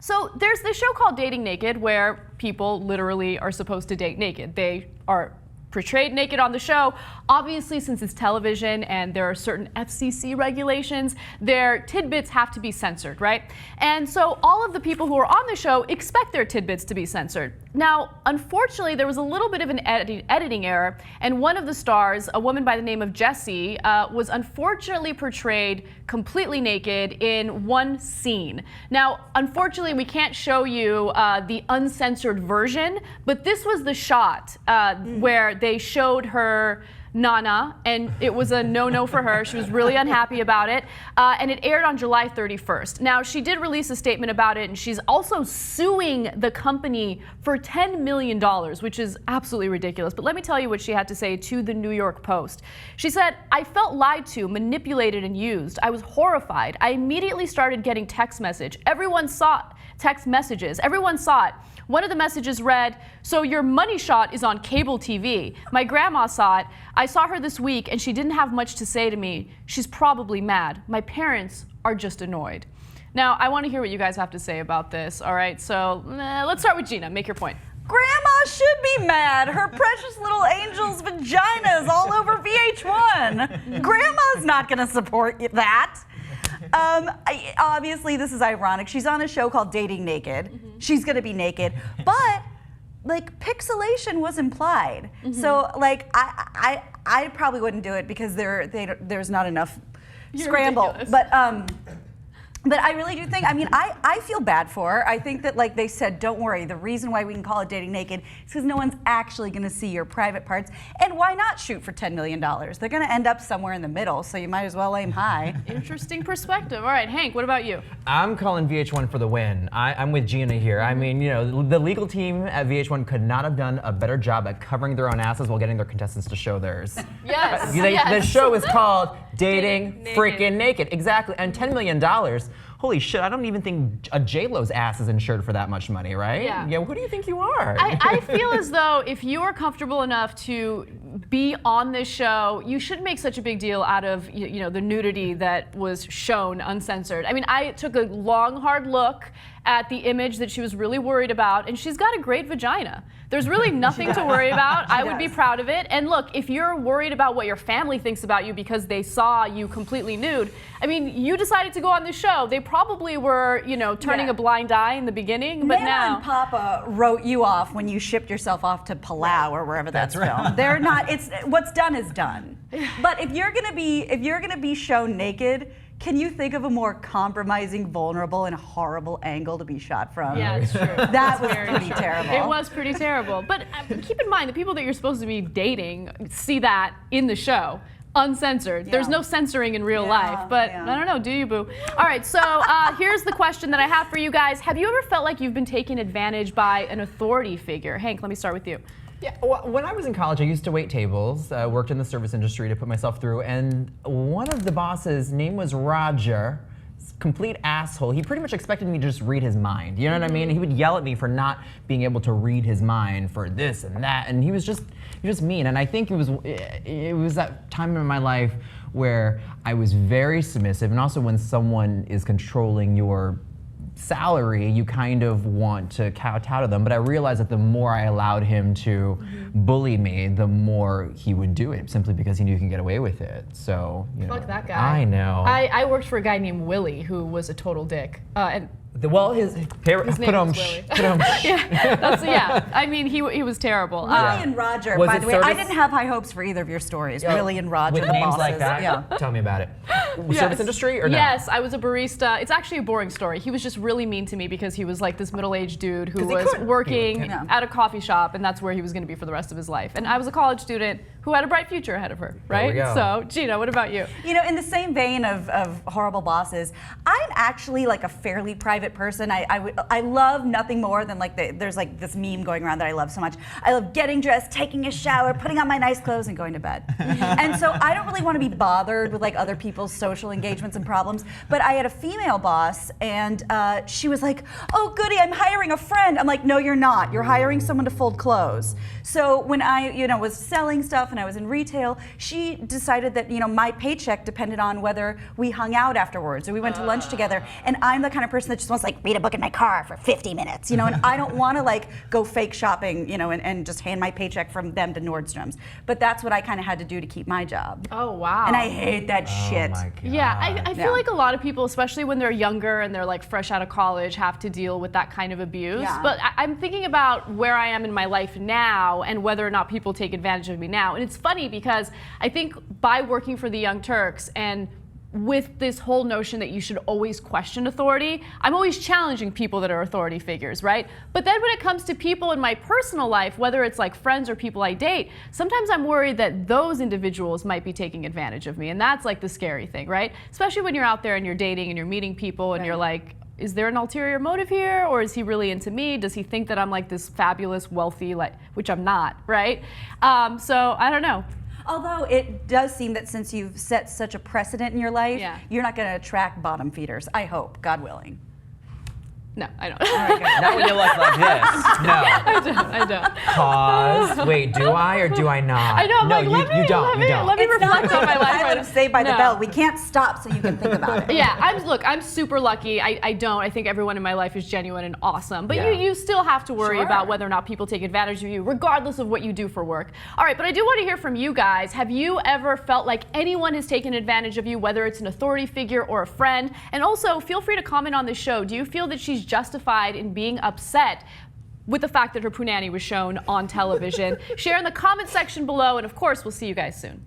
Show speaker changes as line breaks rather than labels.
So there's this show called Dating Naked where people literally are supposed to date naked. They are portrayed naked on the show. Obviously, since it's television and there are certain FCC regulations, their tidbits have to be censored, right? And so all of the people who are on the show expect their tidbits to be censored. Now, unfortunately, there was a little bit of an editing error, and one of the stars, a woman by the name of Jessie, was unfortunately portrayed completely naked in one scene. Now, unfortunately, we can't show you the uncensored version, but this was the shot where they showed her Nana, and it was a no-no for her. She was really unhappy about it, and it aired on July 31st. Now, she did release a statement about it, and she's also suing the company for $10 million, which is absolutely ridiculous. But let me tell you what she had to say to the New York Post. She said, "I felt lied to, manipulated, and used. I was horrified. I immediately started getting text messages. Everyone saw it. One of the messages read, 'So your money shot is on cable TV. My grandma saw it. I saw her this week and she didn't have much to say to me. She's probably mad. My parents are just annoyed.'" Now, I want to hear what you guys have to say about this, all right? So let's start with Gina. Make your point.
Grandma should be mad. Her precious little angel's vagina is all over VH1. Grandma's not going to support that. Obviously, this is ironic. She's on a show called Dating Naked. Mm-hmm. She's going to be naked. But, like, pixelation was implied. Mm-hmm. So, like, I probably wouldn't do it because there's not enough scramble.
Ridiculous.
But I really do think, I mean, I feel bad for her. I think that, like they said, don't worry. The reason why we can call it Dating Naked is because no one's actually going to see your private parts. And why not shoot for $10 million? They're going to end up somewhere in the middle, so you might as well aim high.
Interesting perspective. All right, Hank, what about you?
I'm calling VH1 for the win. I'm with Gina here. I mean, you know, the legal team at VH1 could not have done a better job at covering their own asses while getting their contestants to show theirs.
Yes.
The show is called Dating
Naked.
Freaking Naked. Exactly. And $10 million. Holy shit, I don't even think a J-Lo's ass is insured for that much money, right?
Yeah.
Who do you think you are?
I feel as though if you are comfortable enough to be on this show, you shouldn't make such a big deal out of the nudity that was shown uncensored. I mean, I took a long, hard look at the image that she was really worried about, and she's got a great vagina. There's really nothing to worry about. I would be proud of it. And look, if you're worried about what your family thinks about you because they saw you completely nude, I mean, you decided to go on this show. They probably were, turning a blind eye in the beginning, but now
and Papa wrote you off when you shipped yourself off to Palau or wherever that's filmed. They're not. It's what's done is done. But if you're gonna be shown naked, can you think of a more compromising, vulnerable, and horrible angle to be shot from?
Yeah, it's true.
That was pretty terrible.
It was pretty terrible. But keep in mind, the people that you're supposed to be dating see that in the show, uncensored. There's no censoring in real life. But I don't know, do you, boo? All right, so here's the question that I have for you guys. Have you ever felt like you've been taken advantage by an authority figure? Hank, let me start with you.
Yeah, well, when I was in college, I used to wait tables, worked in the service industry to put myself through, and one of the bosses' name was Roger, complete asshole. He pretty much expected me to just read his mind, you know what I mean? He would yell at me for not being able to read his mind for this and that, and he was just mean. And I think it was that time in my life where I was very submissive, and also when someone is controlling your salary, you kind of want to kowtow to them, but I realized that the more I allowed him to bully me, the more he would do it, simply because he knew he could get away with it. So,
Fuck that guy.
I know.
I worked for a guy named Willie who was a total dick.
His name was Willie.
I mean, he was terrible.
Willie and Roger, by the way, I didn't have high hopes for either of your stories. Willie and Roger,
with
the
names
bosses.
like that?
Yeah.
Tell me about it.
Yes.
Service industry or no?
Yes, I was a barista. It's actually a boring story. He was just really mean to me because he was like this middle-aged dude who was working at a coffee shop, and that's where he was going to be for the rest of his life. And I was a college student who had a bright future ahead of her, right? So, Gina, what about you?
In the same vein of horrible bosses, I'm actually like a fairly private person. I love nothing more than there's like this meme going around that I love so much. I love getting dressed, taking a shower, putting on my nice clothes, and going to bed. And so I don't really want to be bothered with like other people's social engagements and problems. But I had a female boss, and she was like, "Oh, goody, I'm hiring a friend." I'm like, "No, you're not. You're hiring someone to fold clothes." So when I, was selling stuff and I was in retail, she decided that, you know, my paycheck depended on whether we hung out afterwards or we went to lunch together. And I'm the kind of person that just wants to like read a book in my car for 50 minutes, you know, and I don't want to like go fake shopping, you know, and just hand my paycheck from them to Nordstrom's. But that's what I kind of had to do to keep my job.
Oh, wow.
And I hate that shit.
Oh my God.
Yeah, I feel
Yeah.
like a lot of people, especially when they're younger and they're like fresh out of college, have to deal with that kind of abuse.
Yeah.
But I'm thinking about where I am in my life now and whether or not people take advantage of me now. And it's funny because I think by working for the Young Turks and with this whole notion that you should always question authority, I'm always challenging people that are authority figures, right? But then when it comes to people in my personal life, whether it's like friends or people I date, sometimes I'm worried that those individuals might be taking advantage of me. And that's like the scary thing, right? Especially when you're out there and you're dating and you're meeting people and you're like, is there an ulterior motive here, or is he really into me? Does he think that I'm like this fabulous, wealthy, like, which I'm not, right? So I don't know.
Although it does seem that since you've set such a precedent in your life,
Yeah.
you're not going to attract bottom feeders. I hope, God willing.
No, I don't.
Not when you look like this. No.
I don't.
Pause. Wait, do I or do I not?
I know, I'm
no,
like,
you don't. You don't.
Let me
It's not
reflect on my
like
life.
I
right
would Saved by the
No.
Bell. We can't stop so you can think about it.
Yeah, I'm super lucky. I don't. I think everyone in my life is genuine and awesome. But
Yeah.
you still have to worry
Sure.
about whether or not people take advantage of you, regardless of what you do for work. All right, but I do want to hear from you guys. Have you ever felt like anyone has taken advantage of you, whether it's an authority figure or a friend? And also, feel free to comment on this show. Do you feel that she's justified in being upset with the fact that her punani was shown on television? Share in the comment section below, and of course, we'll see you guys soon.